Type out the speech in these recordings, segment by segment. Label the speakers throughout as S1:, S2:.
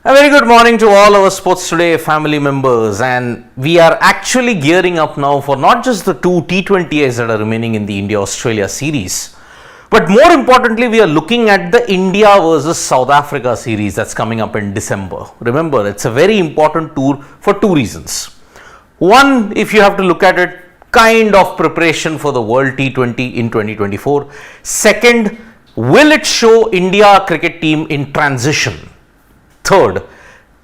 S1: A very good morning to all our Sports Today family members, and we are actually gearing up now for not just the two T20Is that are remaining in the India-Australia series, but more importantly we are looking at the India versus South Africa series that's coming up in December. Remember, it's a very important tour for two reasons. One, if you have to look at it, kind of preparation for the World T20 in 2024. Second, will it show India cricket team in transition? Third,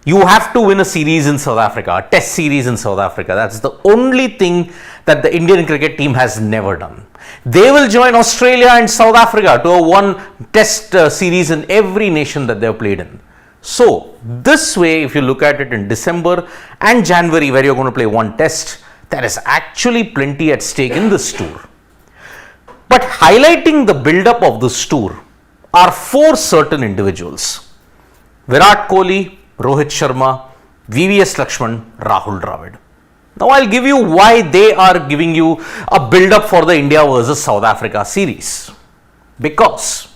S1: you have to win a series in South Africa, a test series in South Africa. That's the only thing that the Indian cricket team has never done. They will join Australia and South Africa to a one test series in every nation that they have played in. So, this way, if you look at it in December and January, where you're going to play one test, there is actually plenty at stake in this tour. But highlighting the build-up of this tour are four certain individuals: Virat Kohli, Rohit Sharma, VVS Laxman, Rahul Dravid. Now I'll give you why they are giving you a build-up for the India versus South Africa series. Because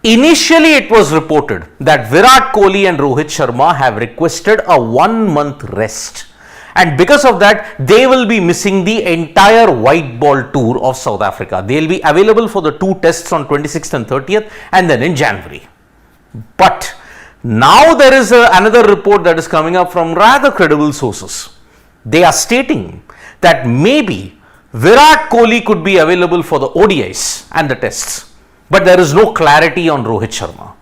S1: initially it was reported that Virat Kohli and Rohit Sharma have requested a 1 month rest. And because of that, they will be missing the entire white ball tour of South Africa. They will be available for the two tests on 26th and 30th and then in January. But now there is another report that is coming up from rather credible sources. They are stating that maybe Virat Kohli could be available for the ODIs and the tests, but there is no clarity on Rohit Sharma.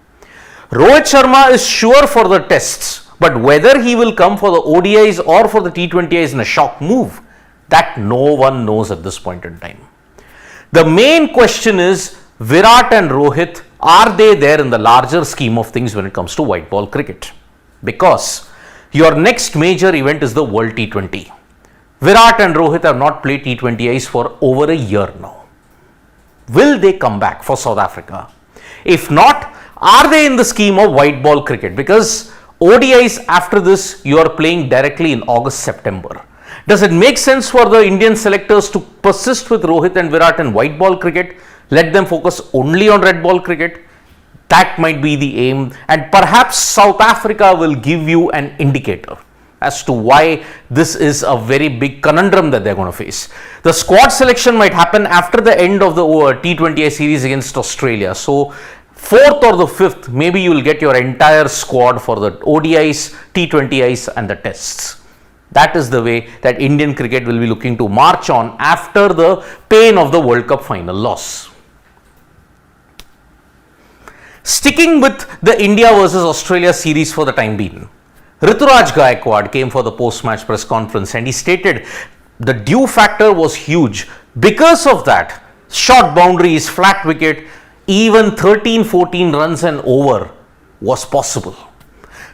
S1: Rohit Sharma is sure for the tests, but whether he will come for the ODIs or for the T20Is in a shock move, that no one knows at this point in time. The main question is, Virat and Rohit, are they there in the larger scheme of things when it comes to white ball cricket? Because your next major event is the World T20. Virat and Rohit have not played T20Is for over a year now. Will they come back for South Africa? If not, are they in the scheme of white ball cricket? Because ODIs after this, you are playing directly in August, September. Does it make sense for the Indian selectors to persist with Rohit and Virat in white ball cricket? Let them focus only on red ball cricket. That might be the aim, and perhaps South Africa will give you an indicator as to why this is a very big conundrum that they're going to face. The squad selection might happen after the end of the T20I series against Australia. So, 4th or the 5th, maybe you will get your entire squad for the ODIs, T20Is and the tests. That is the way that Indian cricket will be looking to march on after the pain of the World Cup final loss. Sticking with the India versus Australia series for the time being, Rituraj Gaikwad came for the post-match press conference and he stated the due factor was huge. Because of that, short boundaries, flat wicket, even 13-14 runs and over was possible.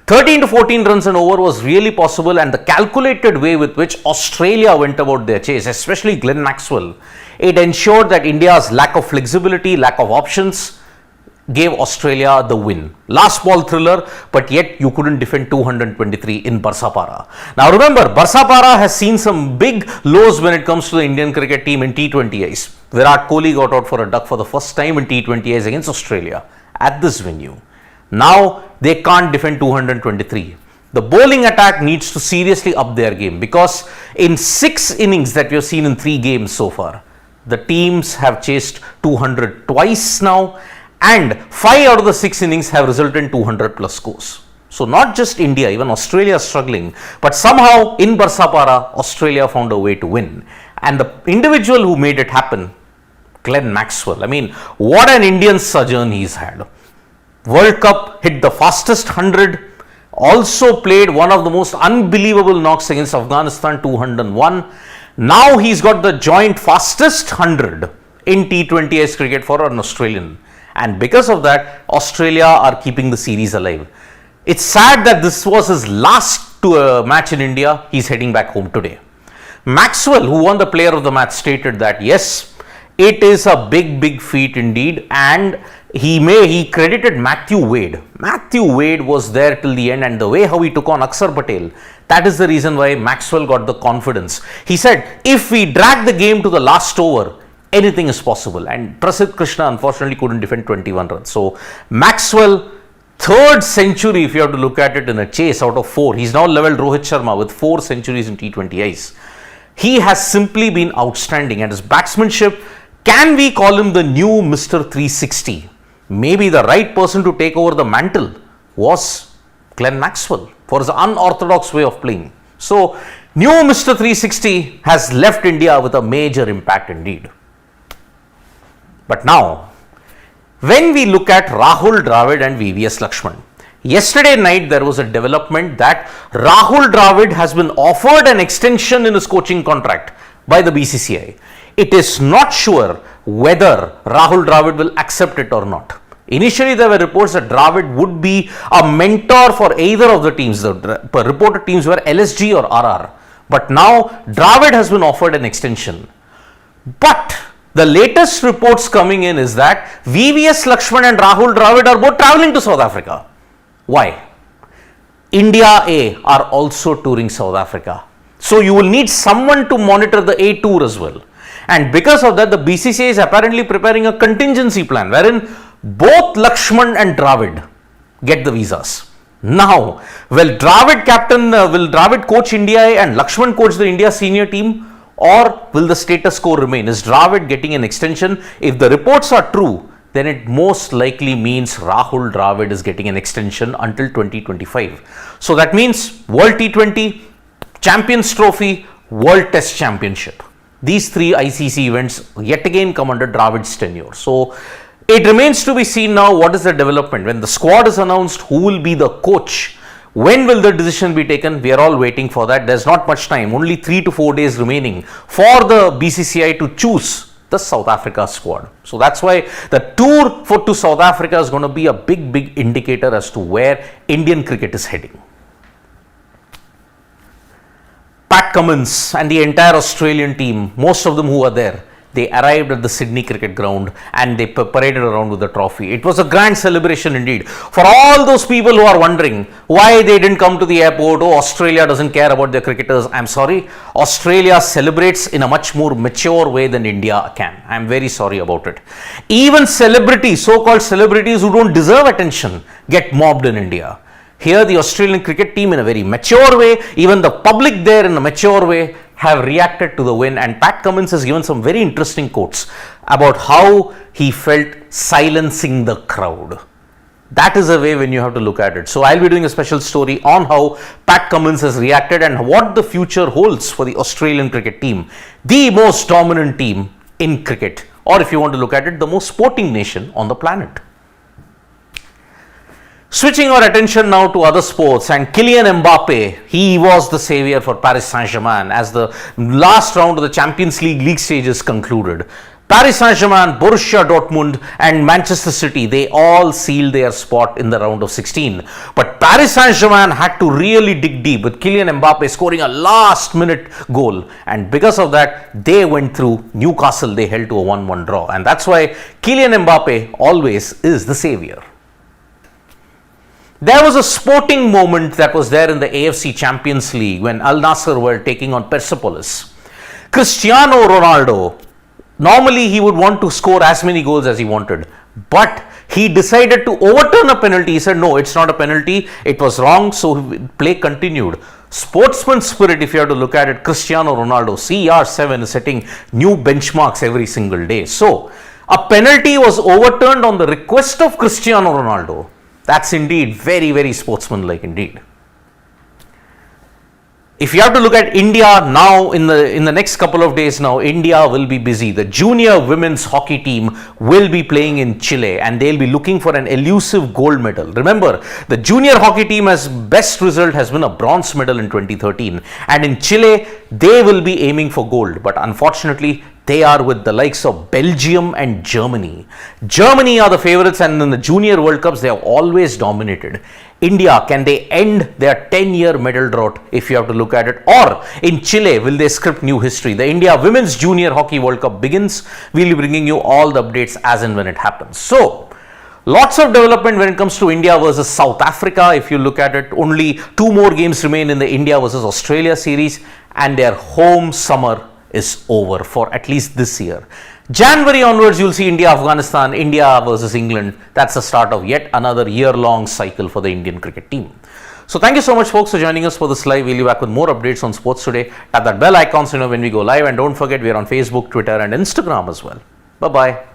S1: 13 to 14 runs and over was really possible, and the calculated way with which Australia went about their chase, especially Glenn Maxwell, it ensured that India's lack of flexibility, lack of options, gave Australia the win. Last ball thriller, but yet you couldn't defend 223 in Barsapara. Now remember, Barsapara has seen some big lows when it comes to the Indian cricket team in T20Is. Virat Kohli got out for a duck for the first time in T20Is against Australia at this venue. Now they can't defend 223. The bowling attack needs to seriously up their game, because in 6 innings that we have seen in 3 games so far, the teams have chased 200 twice now, and 5 out of the 6 innings have resulted in 200 plus scores. So not just India, even Australia is struggling, but somehow in Barsapara, Australia found a way to win. And the individual who made it happen, Glenn Maxwell, I mean, what an Indian sojourn he's had. World Cup, hit the fastest 100, also played one of the most unbelievable knocks against Afghanistan, 201. Now he's got the joint fastest 100 in T20S cricket for an Australian. And because of that, Australia are keeping the series alive. It's sad that this was his last match in India. He's heading back home today. Maxwell, who won the player of the match, stated that yes, it is a big feat indeed, and he credited Matthew Wade. Matthew Wade was there till the end, and the way how he took on Akshar Patel, that is the reason why Maxwell got the confidence. He said, if we drag the game to the last over, anything is possible. And Prasidh Krishna unfortunately couldn't defend 21 runs. So Maxwell third century if you have to look at it in a chase out of 4. He's now leveled Rohit Sharma with 4 centuries in T20Is. He has simply been outstanding, and his batsmanship, can we call him the new Mr. 360? Maybe the right person to take over the mantle was Glenn Maxwell for his unorthodox way of playing. So, new Mr. 360 has left India with a major impact indeed. But now, when we look at Rahul Dravid and VVS Laxman, yesterday night there was a development that Rahul Dravid has been offered an extension in his coaching contract by the BCCI. It is not sure whether Rahul Dravid will accept it or not. Initially, there were reports that Dravid would be a mentor for either of the teams. The reported teams were LSG or RR. But now, Dravid has been offered an extension. But the latest reports coming in is that VVS Laxman and Rahul Dravid are both travelling to South Africa. Why? India A are also touring South Africa. So, you will need someone to monitor the A tour as well. And because of that, the BCCI is apparently preparing a contingency plan wherein both Laxman and Dravid get the visas. Now, will Dravid coach India A and Laxman coach the India senior team, or will the status quo remain? Is Dravid getting an extension? If the reports are true, then it most likely means Rahul Dravid is getting an extension until 2025. So that means World T20, Champions Trophy, World Test Championship. These 3 ICC events yet again come under Dravid's tenure. So it remains to be seen now what is the development. When the squad is announced, who will be the coach? When will the decision be taken? We are all waiting for that. There's not much time, only 3 to 4 days remaining for the BCCI to choose the South Africa squad. So that's why the tour to South Africa is going to be a big indicator as to where Indian cricket is heading. Pat Cummins and the entire Australian team, most of them who are there, they arrived at the Sydney Cricket Ground and they paraded around with the trophy. It was a grand celebration indeed. For all those people who are wondering why they didn't come to the airport, oh, Australia doesn't care about their cricketers. I'm sorry, Australia celebrates in a much more mature way than India can. I'm very sorry about it. Even celebrities, so-called celebrities who don't deserve attention, get mobbed in India. Here, the Australian cricket team in a very mature way, even the public there in a mature way, have reacted to the win, and Pat Cummins has given some very interesting quotes about how he felt silencing the crowd. That is a way when you have to look at it. So I'll be doing a special story on how Pat Cummins has reacted and what the future holds for the Australian cricket team, the most dominant team in cricket, or if you want to look at it, the most sporting nation on the planet. Switching our attention now to other sports, and Kylian Mbappe, he was the savior for Paris Saint-Germain as the last round of the Champions League stages concluded. Paris Saint-Germain, Borussia Dortmund and Manchester City, they all sealed their spot in the round of 16. But Paris Saint-Germain had to really dig deep with Kylian Mbappe scoring a last-minute goal. And because of that, they went through. Newcastle, they held to a 1-1 draw. And that's why Kylian Mbappe always is the savior. There was a sporting moment that was there in the AFC Champions League when Al Nassr were taking on Persepolis. Cristiano Ronaldo, normally he would want to score as many goals as he wanted, but he decided to overturn a penalty. He said, no, it's not a penalty, it was wrong, so play continued. Sportsman spirit, if you have to look at it, Cristiano Ronaldo, CR7 is setting new benchmarks every single day. So, a penalty was overturned on the request of Cristiano Ronaldo. That's indeed very sportsmanlike indeed. If you have to look at India now, in the next couple of days now, India will be busy. The junior women's hockey team will be playing in Chile and they'll be looking for an elusive gold medal. Remember, the junior hockey team's best result has been a bronze medal in 2013. And in Chile, they will be aiming for gold. But unfortunately, they are with the likes of Belgium and Germany. Germany are the favorites, and in the Junior World Cups, they have always dominated. India, can they end their 10-year medal drought, if you have to look at it? Or in Chile, will they script new history? The India Women's Junior Hockey World Cup begins. We'll be bringing you all the updates as and when it happens. So, lots of development when it comes to India versus South Africa. If you look at it, only 2 more games remain in the India versus Australia series, and their home summer is over for at least this year. January onwards, you'll see India, Afghanistan, India versus England. That's the start of yet another year-long cycle for the Indian cricket team. So thank you so much, folks, for joining us for this live. We'll be back with more updates on sports today. Tap that bell icon so you know when we go live, and don't forget, we're on Facebook, Twitter, and Instagram as well. Bye-bye.